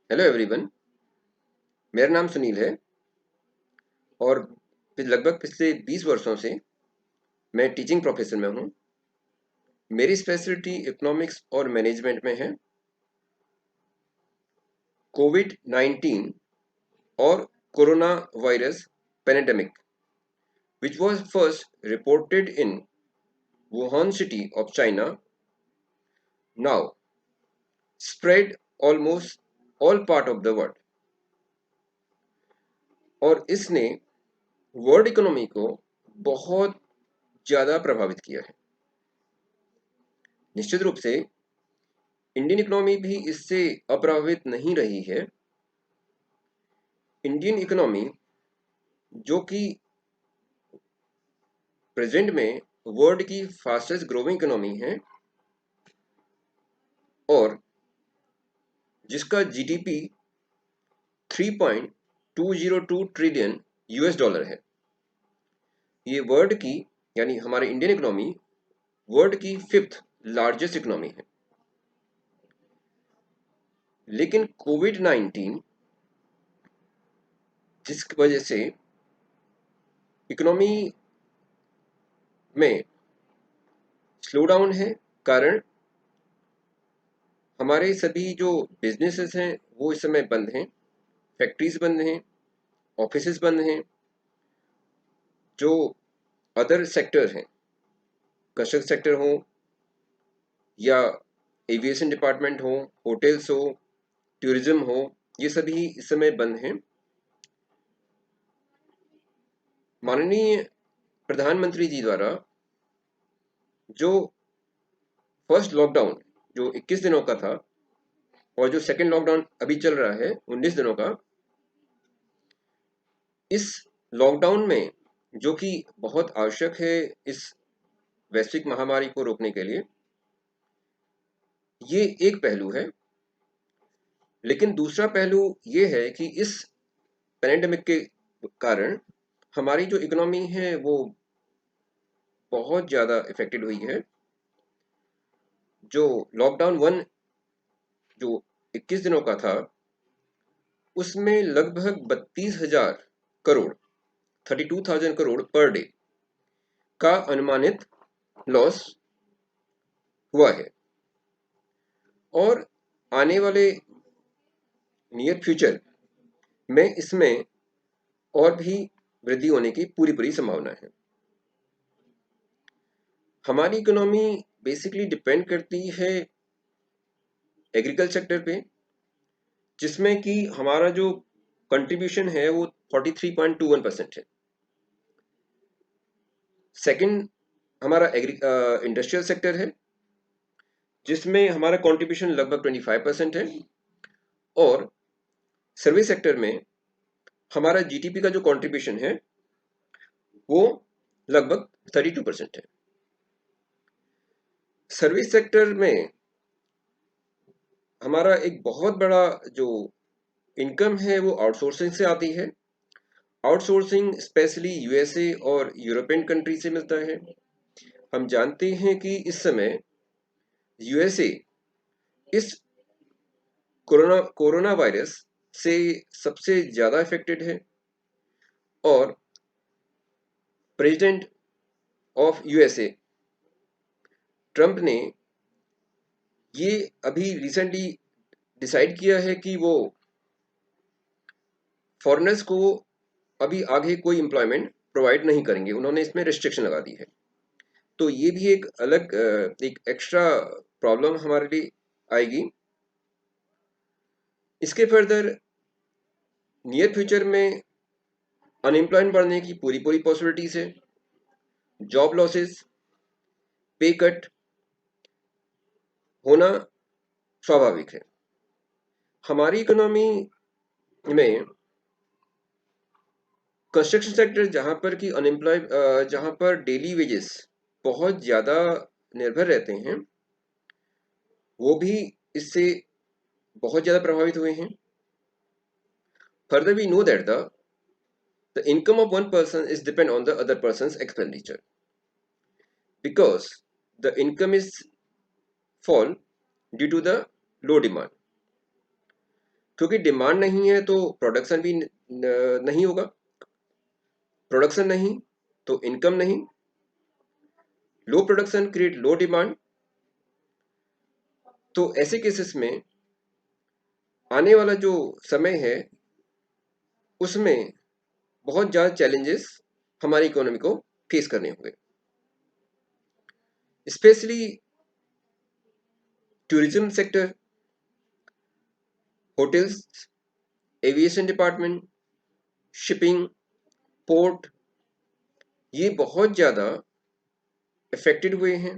Hello everyone. मेरा नाम सुनील है और लगभग पिछले 20 वर्षों से मैं टीचिंग प्रोफेशन में हूँ। मेरी स्पेशलिटी इकोनॉमिक्स और मैनेजमेंट में है। कोविड 19 और corona virus pandemic which was first reported in Wuhan city of China now spread almost all part of the world और इसने वर्ल्ड इकोनॉमी को बहुत ज़्यादा प्रभावित किया है। निश्चित रूप से इंडियन इकोनॉमी भी इससे अप्रभावित नहीं रही है। इंडियन इकोनॉमी जो कि प्रेजेंट में वर्ल्ड की फास्टेस्ट ग्रोइंग इकोनॉमी है और जिसका जीडीपी 3.202 ट्रिलियन यूएस डॉलर है। ये वर्ल्ड की यानी हमारे इंडियन इकोनॉमी वर्ल्ड की 5th लार्जेस्ट इकोनॉमी है। लेकिन कोविड 19 जिसकी वजह से इकोनॉमी में स्लो डाउन है, कारण हमारे सभी जो बिजनेसेस हैं वो इस समय बंद हैं, फैक्ट्रीज बंद हैं, ऑफिसेज बंद हैं। जो अदर सेक्टर हैं, कंस्ट्रक्शन सेक्टर हो या एविएशन डिपार्टमेंट हो, होटल्स हो, टूरिज्म हो, ये सभी इस समय बंद हैं। माननीय प्रधानमंत्री जी द्वारा जो फर्स्ट लॉकडाउन जो 21 दिनों का था और जो सेकेंड लॉकडाउन अभी चल रहा है 19 दिनों का, इस लॉकडाउन में जो कि बहुत आवश्यक है इस वैश्विक महामारी को रोकने के लिए, ये एक पहलू है। लेकिन दूसरा पहलू ये है कि इस पैंडेमिक के कारण हमारी जो इकोनॉमी है वो बहुत ज़्यादा इफेक्टेड हुई है। जो लॉकडाउन वन जो 21 दिनों का था उसमें लगभग 32,000 करोड़ 32,000 करोड़ पर डे का अनुमानित लॉस हुआ है और आने वाले नियर फ्यूचर में इसमें और भी वृद्धि होने की पूरी संभावना है। हमारी इकोनॉमी बेसिकली डिपेंड करती है एग्रीकल्चर सेक्टर पे, जिसमें कि हमारा जो कंट्रीब्यूशन है वो 43.21% है। सेकंड हमारा इंडस्ट्रियल सेक्टर है जिसमें हमारा कंट्रीब्यूशन लगभग 25% है और सर्विस सेक्टर में हमारा जीडीपी का जो कंट्रीब्यूशन है वो लगभग 32% है। सर्विस सेक्टर में हमारा एक बहुत बड़ा जो इनकम है वो आउटसोर्सिंग से आती है। आउटसोर्सिंग स्पेशली यूएसए और यूरोपियन कंट्री से मिलता है। हम जानते हैं कि इस समय यूएसए इस कोरोना वायरस से सबसे ज़्यादा इफेक्टेड है और प्रेसिडेंट ऑफ यूएसए ट्रंप ने ये अभी रिसेंटली डिसाइड किया है कि वो फॉरेनर्स को अभी आगे कोई एम्प्लॉयमेंट प्रोवाइड नहीं करेंगे। उन्होंने इसमें रिस्ट्रिक्शन लगा दी है। तो ये भी एक अलग एक एक्स्ट्रा प्रॉब्लम हमारे लिए आएगी। इसके फर्दर नियर फ्यूचर में अनएम्प्लॉयमेंट बढ़ने की पूरी पॉसिबिलिटीज है। जॉब लॉसेस, पे कट होना स्वाभाविक है। हमारी इकोनॉमी में कंस्ट्रक्शन सेक्टर जहाँ पर डेली वेजेस बहुत ज़्यादा निर्भर रहते हैं, वो भी इससे बहुत ज़्यादा प्रभावित हुए हैं। Further we know that the income of one person is depend on the other person's expenditure because the income is fall due to the low demand. क्योंकि डिमांड नहीं है तो प्रोडक्शन भी नहीं होगा, प्रोडक्शन नहीं तो इनकम नहीं, लो प्रोडक्शन क्रिएट लो डिमांड। तो ऐसे केसेस में आने वाला जो समय है उसमें बहुत ज़्यादा चैलेंजेस हमारी इकोनॉमी को फेस करने होंगे, specially tourism sector, hotels, aviation department, shipping, port, ये बहुत ज़्यादा अफेक्टेड हुए हैं।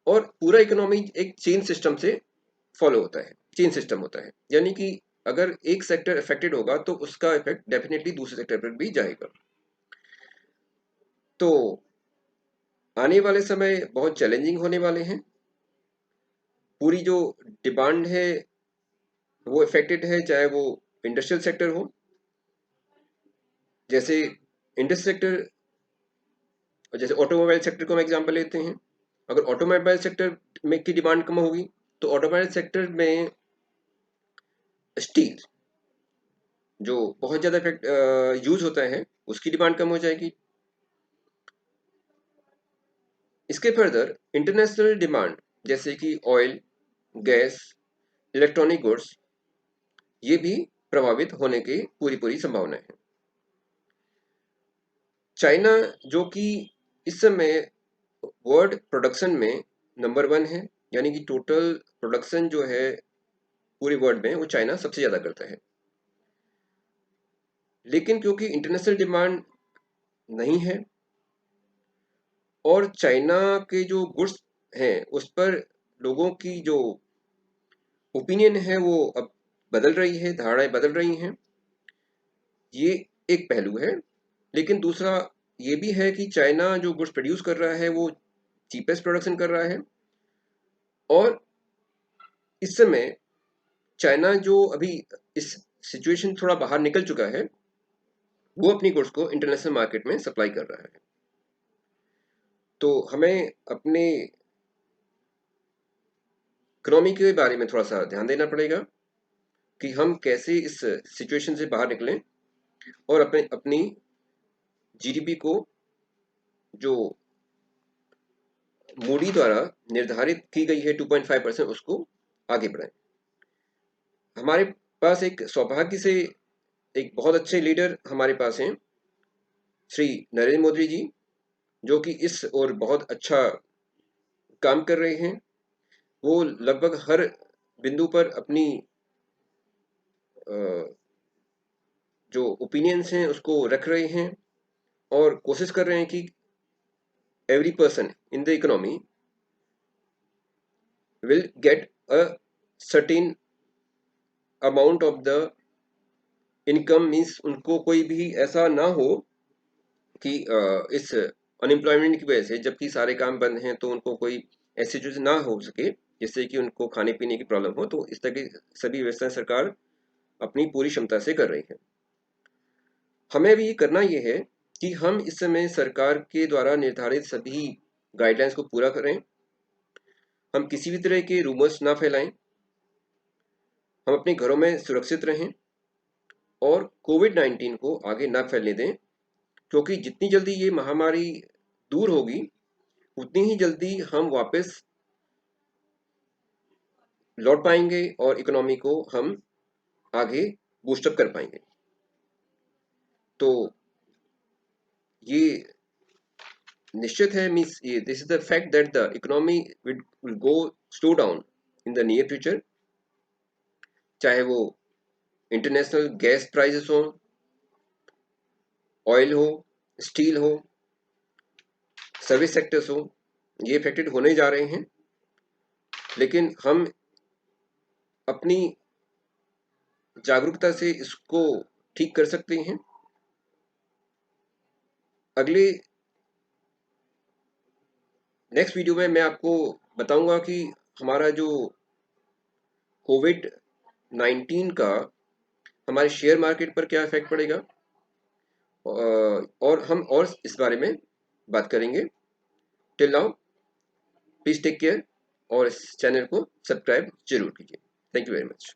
और पूरा इकोनॉमी एक चेन सिस्टम से फॉलो होता है, चेन सिस्टम होता है, यानी कि अगर एक सेक्टर अफेक्टेड होगा तो उसका इफेक्ट डेफिनेटली दूसरे सेक्टर पर भी जाएगा। तो आने वाले समय बहुत चैलेंजिंग होने वाले हैं। पूरी जो डिमांड है वो अफेक्टेड है, चाहे वो इंडस्ट्रियल सेक्टर हो, जैसे इंडस्ट्रियल सेक्टर, जैसे ऑटोमोबाइल सेक्टर को हम एग्जांपल लेते हैं। अगर ऑटोमोबाइल सेक्टर में की डिमांड कम होगी तो ऑटोमोबाइल सेक्टर में स्टील जो बहुत ज़्यादा इफेक्ट यूज होता है उसकी डिमांड कम हो जाएगी। इसके फर्दर इंटरनेशनल डिमांड जैसे कि ऑयल, गैस, इलेक्ट्रॉनिक गुड्स, ये भी प्रभावित होने की पूरी पूरी संभावना है। चाइना जो कि इस समय वर्ल्ड प्रोडक्शन में नंबर 1 है, यानी कि टोटल प्रोडक्शन जो है पूरे वर्ल्ड में वो चाइना सबसे ज़्यादा करता है। लेकिन क्योंकि इंटरनेशनल डिमांड नहीं है और चाइना के जो गुड्स हैं उस पर लोगों की जो ओपिनियन है वो अब बदल रही है, धारणाएं बदल रही हैं, ये एक पहलू है। लेकिन दूसरा ये भी है कि चाइना जो गुड्स प्रोड्यूस कर रहा है वो चीपेस्ट प्रोडक्शन कर रहा है और इस समय चाइना जो अभी इस सिचुएशन थोड़ा बाहर निकल चुका है वो अपनी गुड्स को इंटरनेशनल मार्केट में सप्लाई कर रहा है। तो हमें अपने इकोनॉमी के बारे में थोड़ा सा ध्यान देना पड़ेगा कि हम कैसे इस सिचुएशन से बाहर निकलें और अपनी जीडीपी को जो मोदी द्वारा निर्धारित की गई है 2.5% उसको आगे बढ़ाएं। हमारे पास एक सौभाग्य से एक बहुत अच्छे लीडर हमारे पास हैं, श्री नरेंद्र मोदी जी, जो कि इस और बहुत अच्छा काम कर रहे हैं। वो लगभग हर बिंदु पर अपनी जो ओपिनियंस हैं उसको रख रहे हैं और कोशिश कर रहे हैं कि every person in the economy will get a certain amount of the income, means उनको कोई भी ऐसा ना हो कि इस अनएम्प्लॉयमेंट की वजह से जबकि सारे काम बंद हैं तो उनको कोई ऐसी सिचुएशन ना हो सके जिससे कि उनको खाने पीने की प्रॉब्लम हो। तो इस तरह की सभी व्यवस्थाएं सरकार अपनी पूरी क्षमता से कर रही है। हमें भी करना ये है कि हम इस समय सरकार के द्वारा निर्धारित सभी गाइडलाइंस को पूरा करें, हम किसी भी तरह के रूमर्स ना फैलाएं, हम अपने घरों में सुरक्षित रहें और कोविड-19 को आगे ना फैलने दें, क्योंकि जितनी जल्दी ये महामारी दूर होगी उतनी ही जल्दी हम वापस लौट पाएंगे और इकोनॉमी को हम आगे बूस्टअप कर पाएंगे। तो ये निश्चित है, मीन्स ये this is the fact that the economy will go slow down in the near future, चाहे वो इंटरनेशनल गैस प्राइसेस हो, ऑयल हो, स्टील हो, सर्विस सेक्टर्स हो, ये इफेक्टेड होने जा रहे हैं। लेकिन हम अपनी जागरूकता से इसको ठीक कर सकते हैं। अगले नेक्स्ट वीडियो में मैं आपको बताऊंगा कि हमारा जो कोविड-19 का हमारे शेयर मार्केट पर क्या इफेक्ट पड़ेगा, और हम और इस बारे में बात करेंगे। Till now please take care और इस चैनल को सब्सक्राइब जरूर कीजिए। Thank you very much.